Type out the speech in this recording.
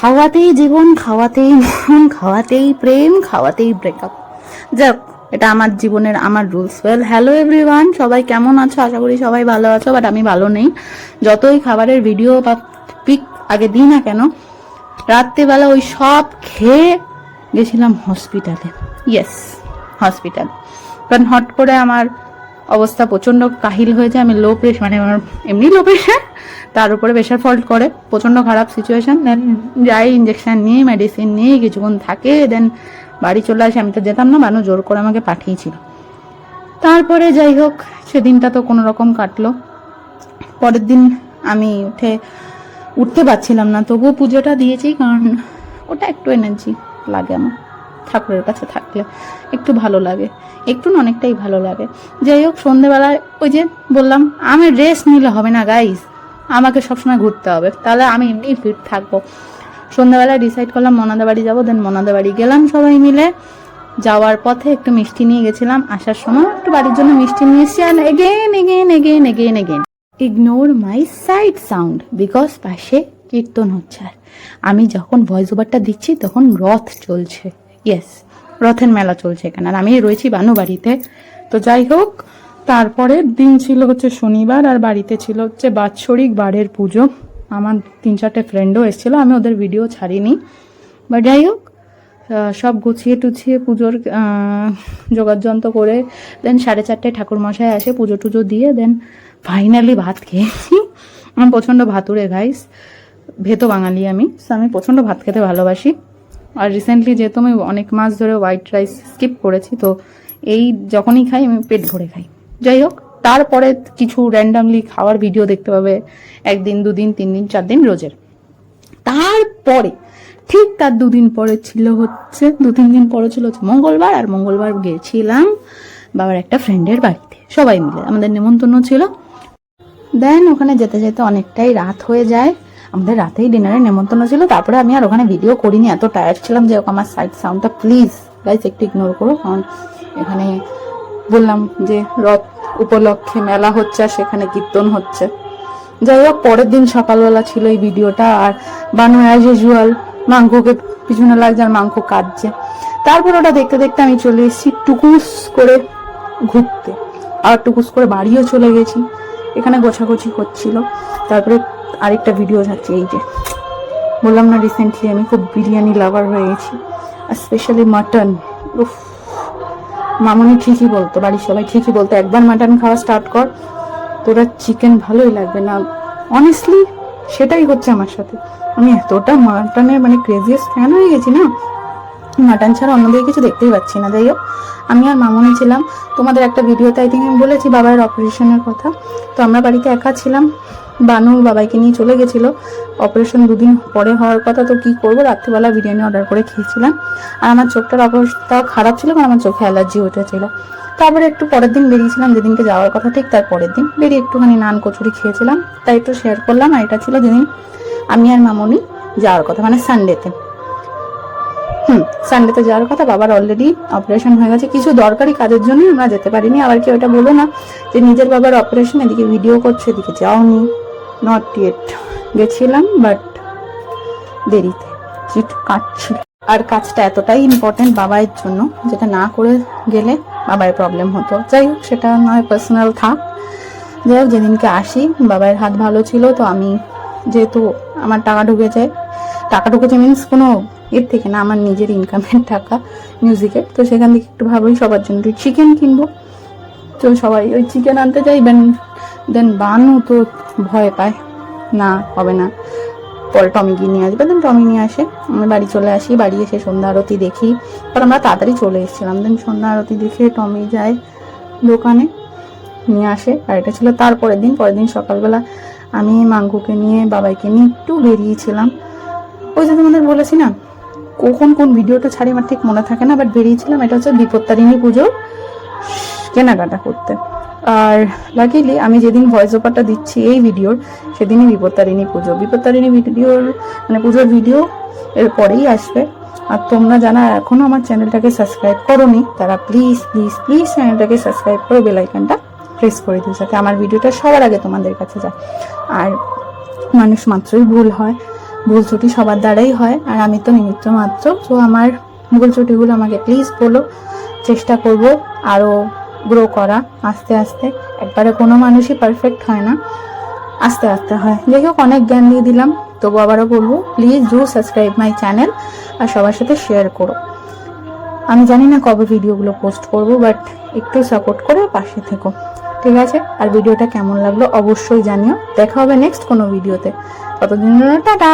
খাওয়াতেই জীবন, খাওয়াতেই মন, খাওয়াতেই প্রেম, খাওয়াতেই ব্রেকআপ। যাক, এটা আমার জীবনের আমার রুলস। ওয়েল, হ্যালো এভরিওয়ান, সবাই কেমন আছো? আশা করি সবাই ভালো আছো, বাট আমি ভালো নেই। যতই খাবারের ভিডিও বা পিক আগে দিই না কেন, রাত্রিবেলা ওই সব খেয়ে গেছিলাম হসপিটালে। Yes, hospital. কারণ হট করে আমার অবস্থা প্রচণ্ড কাহিল হয়েছে। আমি লো প্রেশার, মানে আমার এমনি লো প্রেশার, তার উপরে প্রেশার ফল্ট করে, প্রচণ্ড খারাপ সিচুয়েশন। দেন যাই, ইঞ্জেকশন নিয়ে মেডিসিন নিয়ে কিছুক্ষণ থাকে, দেন বাড়ি চলে আসে। আমি তো যেতাম না, মানুষ জোর করে আমাকে পাঠিয়েছিল। তারপরে যাই হোক, সেদিনটা তো কোনো রকম কাটলো। পরের দিন আমি উঠতে পারছিলাম না, তবুও পুজোটা দিয়েছি, কারণ ওটা একটু এনার্জি লাগে আমার। ঠাকুরের কাছে থাকলে একটু ভালো লাগে, একটু না অনেকটাই ভালো লাগে। যাই হোক, সন্ধেবেলায় ওই যে বললাম, আমি রেস্ট নিলে হবে না গাইস, আমাকে সবসময় ঘুরতে হবে, তাহলে আমি এমনি ফিট থাকবো। সন্ধ্যাবেলায় ডিসাইড করলাম মনাদা বাড়ি যাবো। দেন মনাদা বাড়ি গেলাম সবাই মিলে। যাওয়ার পথে একটু মিষ্টি নিয়ে গেছিলাম, আসার সময় একটু বাড়ির জন্য মিষ্টি নিয়ে এসেছি। আর again ignore my side sound, because পাশে কীর্তন হচ্ছে। আর আমি যখন ভয়েস ওভারটা দিচ্ছি তখন রথ চলছে। ইয়েস, রথের মেলা চলছে এখানে, আর আমি রয়েছি বানু বাড়িতে। তো যাই হোক, তারপরের দিন ছিল হচ্ছে শনিবার, আর বাড়িতে ছিল হচ্ছে বাৎসরিক বারের পুজো। আমার 3-4টে ফ্রেন্ডও এসেছিলো, আমি ওদের ভিডিও ছাড়িনি। বাট যাই হোক, সব গুছিয়ে টুছিয়ে পুজোর যোগাযন্ত্র করে দেন 4:30টায় ঠাকুরমশাই আসে, পুজো টুজো দিয়ে দেন ফাইনালি ভাত খেয়েছি। আমি প্রচণ্ড ভাতুরে গাইস, ভেতো বাঙালি আমি, আমি প্রচণ্ড ভাত খেতে ভালোবাসি। আর রিসেন্টলি যেহেতু আমি অনেক মাস ধরে হোয়াইট রাইস স্কিপ করেছি, তো এই যখনই খাই আমি পেট ভরে খাই। যাই হোক, তারপরে কিছু র্যান্ডামলি খাওয়ার ভিডিও দেখতে পাবে, 1 দিন 2 দিন 3 দিন 4 দিন রোজের। তারপরে ঠিক তার 2 দিন পরে ছিল হচ্ছে 2-3 দিন পরে ছিল হচ্ছে মঙ্গলবার। আর মঙ্গলবার গিয়েছিলাম বাবার একটা ফ্রেন্ডের বাড়িতে, সবাই মিলে আমাদের নেমন্তন্ন ছিল। দেন ওখানে যেতে যেতে অনেকটাই রাত হয়ে যায়, আমাদের রাতেই ডিনারের নেমন্তন্ন ছিল। তারপরে আমি আর ওখানে ভিডিও করিনি, এত টায়ার্ড ছিলাম। যে আমার সাইড সাউন্ডটা প্লিজ গাইস একটু ইগনোর করো, কারণ এখানে বললাম যে রথ উপলক্ষে মেলা হচ্ছে আর সেখানে কীর্তন হচ্ছে। যাই হোক, পরের দিন সকালবেলা ছিল এই ভিডিওটা। আর বানু অ্যাজ ইউজুয়াল মাংসকে পিছনে লাগছে আর মাংস কাটছে। তারপর ওটা দেখতে দেখতে আমি চলে এসেছি টুকুস করে ঘুরতে, আর টুকুস করে বাড়িও চলে গেছি। এখানে গোছাগুছি হচ্ছিল। তারপরে আরেকটা ভিডিও যাচ্ছে, এই যে বললাম না রিসেন্টলি আমি খুব বিরিয়ানি লাভার হয়ে গেছি, আর স্পেশালি মাটন। মামনি ঠিকই বলতো, বাড়ির সবাই ঠিকই বলতো, একবার মাটন খাওয়া স্টার্ট কর, তোরা চিকেন ভালোই লাগবে না। অনেস্টলি সেটাই হচ্ছে আমার সাথে। আমি এতটা মাটনের মানে ক্রেজিয়েস্ট ফ্যান হয়ে গেছি না, মাটন ছাড়া অন্যদিকে কিছু দেখতেই পাচ্ছি না। যাই হোক, আমি আর মামনি ছিলাম। তোমাদের একটা ভিডিওতে আই থিঙ্ক আমি বলেছি বাবার অপারেশনের কথা। তো আমরা বাড়িতে একা ছিলাম, বানু বাবাইকে নিয়ে চলে গেছিলো। অপারেশন 2 দিন পরে হওয়ার কথা, তো কি করবো, রাত্রিবেলা বিরিয়ানি অর্ডার করে খেয়েছিলাম। আর আমার চোখটার অবস্থা খারাপ ছিল, কারণ আমার চোখে অ্যালার্জি উঠেছিল। তারপরে একটু পরের দিন বেরিয়েছিলাম, যেদিনকে যাওয়ার কথা ঠিক তার পরের দিন বেরিয়ে একটুখানি নান কচুরি খেয়েছিলাম, তাই একটু শেয়ার করলাম। আর এটা ছিল যেদিন আমি আর মামনি যাওয়ার কথা, মানে সানডেতে। সানডেতে যাওয়ার কথা। বাবার অলরেডি অপারেশন হয়ে গেছে, কিছু দরকারি কাজের জন্য আমরা যেতে পারিনি। আবার কি ওটা বলো না যে নিজের বাবার অপারেশন, এদিকে ভিডিও করছে এদিকে যাওনি। নট ইয়েট গেছিলাম, বাট দেরিতে, একটু কাজ ছিল। আর কাজটা এতটাই ইম্পর্টেন্ট বাবার জন্য, যেটা না করে গেলে বাবার প্রবলেম হতো। যাই হোক, সেটা নয়, পার্সোনাল থাক। যাই হোক, যেদিনকে আসি বাবার হাত ভালো ছিল, তো আমি যেহেতু আমার টাকা ঢুকেছে মিনস কোনো এর থেকে না, আমার নিজের ইনকামের টাকা মিউজিকের, তো সেখান থেকে একটু ভাবি সবার জন্য চিকেন কিনবো। তো সবাই ওই চিকেন আনতে যাই। দেন বানু তো ভয় পায়, না হবে না, পরে টমি গিয়ে নিয়ে আসবে। দেন টমি নিয়ে আসে, আমি বাড়ি চলে আসি। বাড়ি এসে সন্ধ্যা আরতি দেখি, পর আমরা তাড়াতাড়ি চলে এসেছিলাম। দেন সন্ধ্যা আরতি দেখে টমি যায় দোকানে, নিয়ে আসে। আর এটা ছিল তারপরের দিন। পরের দিন সকালবেলা আমি মাঙ্গুকে নিয়ে বাবাইকে নিয়ে একটু বেরিয়েছিলাম। ওই যে তোমাদের বলেছি না, কখন কোন ভিডিওটা ছাড়ি আমার ঠিক মনে থাকে না, বাট বেরিয়েছিলাম। এটা হচ্ছে বিপত্তারিণী পুজোর কেনাকাটা করতে। আর লাকিলি আমি যেদিন ভয়েস ওভারটা দিচ্ছি এই ভিডিওর, সেদিনই বিপত্তারিণী পুজো। বিপত্তারিণী ভিডিওর মানে পুজোর ভিডিও এর পরেই আসবে। আর তোমরা যারা এখনো আমার চ্যানেলটাকে সাবস্ক্রাইব করোনি, তারা প্লিজ প্লিজ প্লিজ চ্যানেলটাকে সাবস্ক্রাইব করে বেল আইকনটা প্রেস করে দিও, যাতে আমার ভিডিওটা সবার আগে তোমাদের কাছে যায়। আর মানুষ মাত্রই ভুল হয়, ভুল ত্রুটি সবার দ্বারাই হয়, আর আমি তো নিমিত্ত মাত্র। তো আমার ভুল ত্রুটিগুলো আমাকে প্লিজ বলো, চেষ্টা করব আরও গ্রো করা আস্তে আস্তে। একবারে কোনো মানুষই পারফেক্ট হয় না, আস্তে আস্তে হয়। যাই হোক, অনেক জ্ঞান দিয়ে দিলাম, তবু আবারও বলবো please do subscribe my channel আর সবার সাথে শেয়ার করো। আমি জানি না কবে ভিডিওগুলো পোস্ট করব, বাট একটু সাপোর্ট করে পাশে থেকো, ঠিক আছে? আর ভিডিওটা কেমন লাগলো অবশ্যই জানিও। দেখা হবে নেক্সট কোনো ভিডিওতে, ততদিন টাটা।